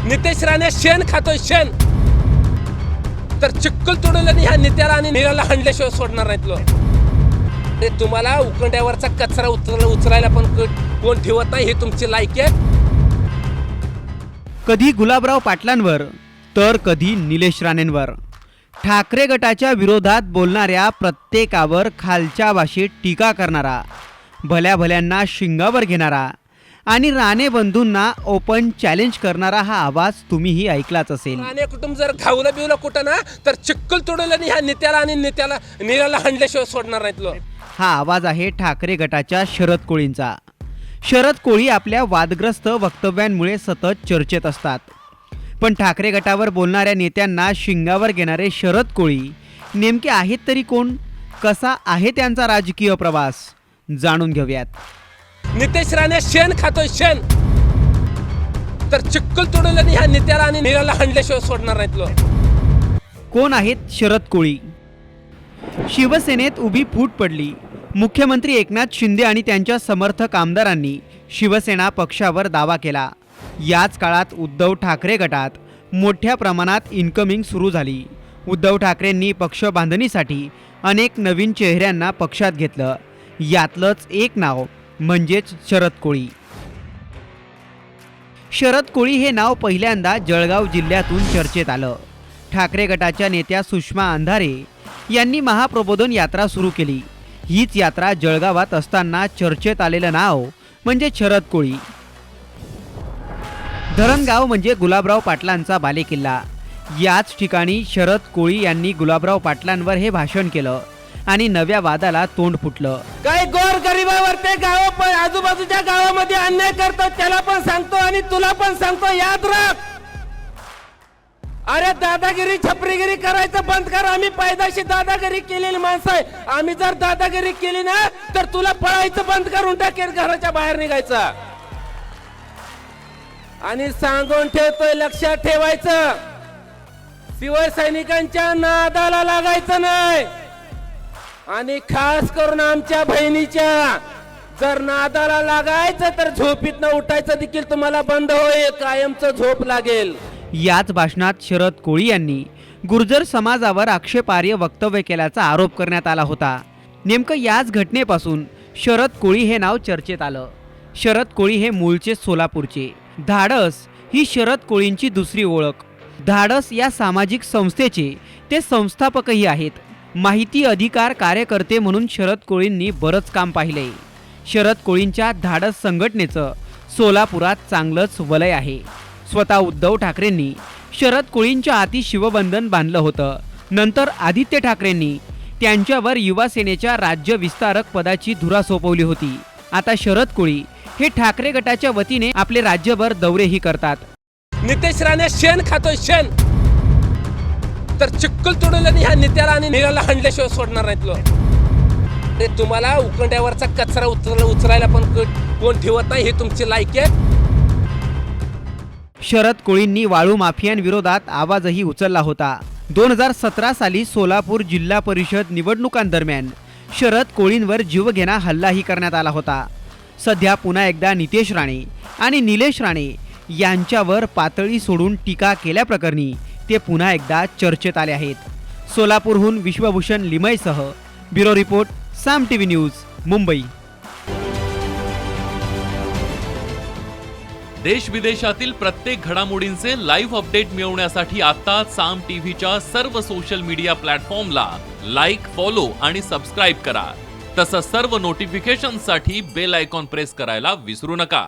नितेश राणे शेण खातोय शेण. तर चिक्कल तोडलं आणि ह्या नित्याला आणि नीराला हाणल्याशिवाय सोडणार नाहीत लोक. ते तुम्हाला उकंड्यावरचा कचरा उचलायला पण कोण ठेवत नाही, हे तुमची लायकी आहे. कधी गुलाबराव पाटलांवर तर कधी निलेश राणेंवर. ठाकरे गटाच्या विरोधात बोलणाऱ्या प्रत्येकावर खालच्या भाषेत टीका करणारा, भल्या भल्यांना शिंगावर घेणारा आणि राणे बंधूंना ओपन चॅलेंज करणारा हा आवाज तुम्हीही ऐकलाच असेल. राणे कुटुंब जर घावलं बिवलं कुठं ना, तर चिक्कल तोडलं आणि ह्या नित्याला आणि नीराला हाणल्याशिवाय सोडणार नाहीत लोक. हा आवाज आहे ठाकरे गटाच्या शरद कोळींचा. शरद कोळी आपल्या वादग्रस्त वक्तव्यांमुळे सतत चर्चेत असतात. पण ठाकरे गटावर बोलणाऱ्या नेत्यांना शिंगावर घेणारे शरद कोळी नेमके आहेत तरी कोण? कसा आहे त्यांचा राजकीय प्रवास? जाणून घेऊयात. नितेश राणे शेण खातोय शेण. तर चिक्कल तोडलं आणि ह्या नित्याला आणि नीराला हाणल्याशिवाय सोडणार नाहीत लोक. कोण आहेत शरद कोळी? शिवसेनेत उभी फूट पडली. मुख्यमंत्री एकनाथ शिंदे आणि त्यांच्या समर्थक आमदारांनी शिवसेना पक्षावर दावा केला. याच काळात उद्धव ठाकरे गटात मोठ्या प्रमाणात इन्कमिंग सुरू झाली. उद्धव ठाकरेंनी पक्ष बांधणीसाठी अनेक नवीन चेहऱ्यांना पक्षात घेतलं. यातलंच एक नाव म्हणजेच शरद कोळी. शरद कोळी हे नाव पहिल्यांदा जळगाव जिल्ह्यातून चर्चेत आलं. ठाकरे गटाच्या नेत्या सुषमा अंधारे यांनी महाप्रबोधन यात्रा सुरू केली. हीच यात्रा जळगावात असताना चर्चेत आलेलं नाव म्हणजे शरद कोळी. धरणगाव म्हणजे गुलाबराव पाटलांचा बालेकिल्ला. याच ठिकाणी शरद कोळी यांनी गुलाबराव पाटलांवर हे भाषण केलं आणि नव्या वादाला तोंड फुटलं. काही गोर गरिबावर ते गाव पण आजूबाजूच्या गावामध्ये अन्याय करतो, त्याला पण सांगतो आणि तुला पण सांगतो, याद राख. अरे दादागिरी छपरीगिरी करायचं बंद कर. आम्ही पायदाशी दादागिरी केलेली माणसं आहे. आम्ही जर दादागिरी केली ना, तर तुला पळायचं बंद करून टाकेल, घराच्या बाहेर निघायचं. आणि सांगून ठेवतोय, लक्षात ठेवायचं, शिवसैनिकांच्या नादाला लागायचं नाही. आणि खास करून आमच्या बहिणीच्या जर नादाला लागायचं तर झोपीतनं उठायचं देखील तुम्हाला बंद होईल, कायमचं झोप लागेल. याच भाषणात शरद कोळी यांनी गुर्जर समाजावर आक्षेपार्ह वक्तव्य केल्याचा आरोप करण्यात आला होता. नेमकं याच घटनेपासून शरद कोळी हे नाव चर्चेत आलं. शरद कोळी हे मूळचे सोलापूरचे. धाडस ही शरद कोळींची दुसरी ओळख. धाडस या सामाजिक संस्थेचे ते संस्थापकही आहेत. माहिती अधिकार कार्यकर्ते म्हणून शरद कोळींनी बरंच काम पाहिलंय. शरद कोळींच्या धाडस संघटनेचं सोलापुरात चांगलंच वलय आहे. स्वतः उद्धव ठाकरेंनी शरद कोळींच्या हाती शिवबंधन बांधलं होतं. नंतर आदित्य ठाकरेंनी त्यांच्यावर युवा सेनेच्या राज्य विस्तारक पदाची धुरा सोपवली होती. आता शरद कोळी हे ठाकरे गटाच्या वतीने आपले राज्यभर दौरेही करतात. नितेश राणे शेण खातोय शेण. तर चिक्कल तोडलं आणि ह्या नित्याला आणि नीराला हाणल्याशिवाय सोडणार नाहीत लोक. ते तुम्हाला उकंड्यावरचा कचरा उचलायला पण कोण ठेवत नाही, हे तुमची लायकी आहे. शरद कोळींनी वाळू माफियांविरोधात आवाजही उचलला होता. 2017 साली सोलापूर जिल्हा परिषद निवडणुकांदरम्यान शरद कोळींवर जीवघेणा हल्लाही करण्यात आला होता. सध्या पुन्हा एकदा नितेश राणे आणि निलेश राणे यांच्यावर पातळी सोडून टीका केल्याप्रकरणी ते पुन्हा एकदा चर्चेत आले आहेत. सोलापूरहून विश्वभूषण लिमयसह ब्युरो रिपोर्ट, साम टीव्ही न्यूज, मुंबई. देश विदेशातील प्रत्येक घडामोडींचे लाईव्ह अपडेट मिळवण्यासाठी आता साम टीव्हीच्या सर्व सोशल मीडिया प्लॅटफॉर्मला लाईक, फॉलो आणि सबस्क्राईब करा. तसंच सर्व नोटिफिकेशनसाठी बेल आयकॉन प्रेस करायला विसरू नका.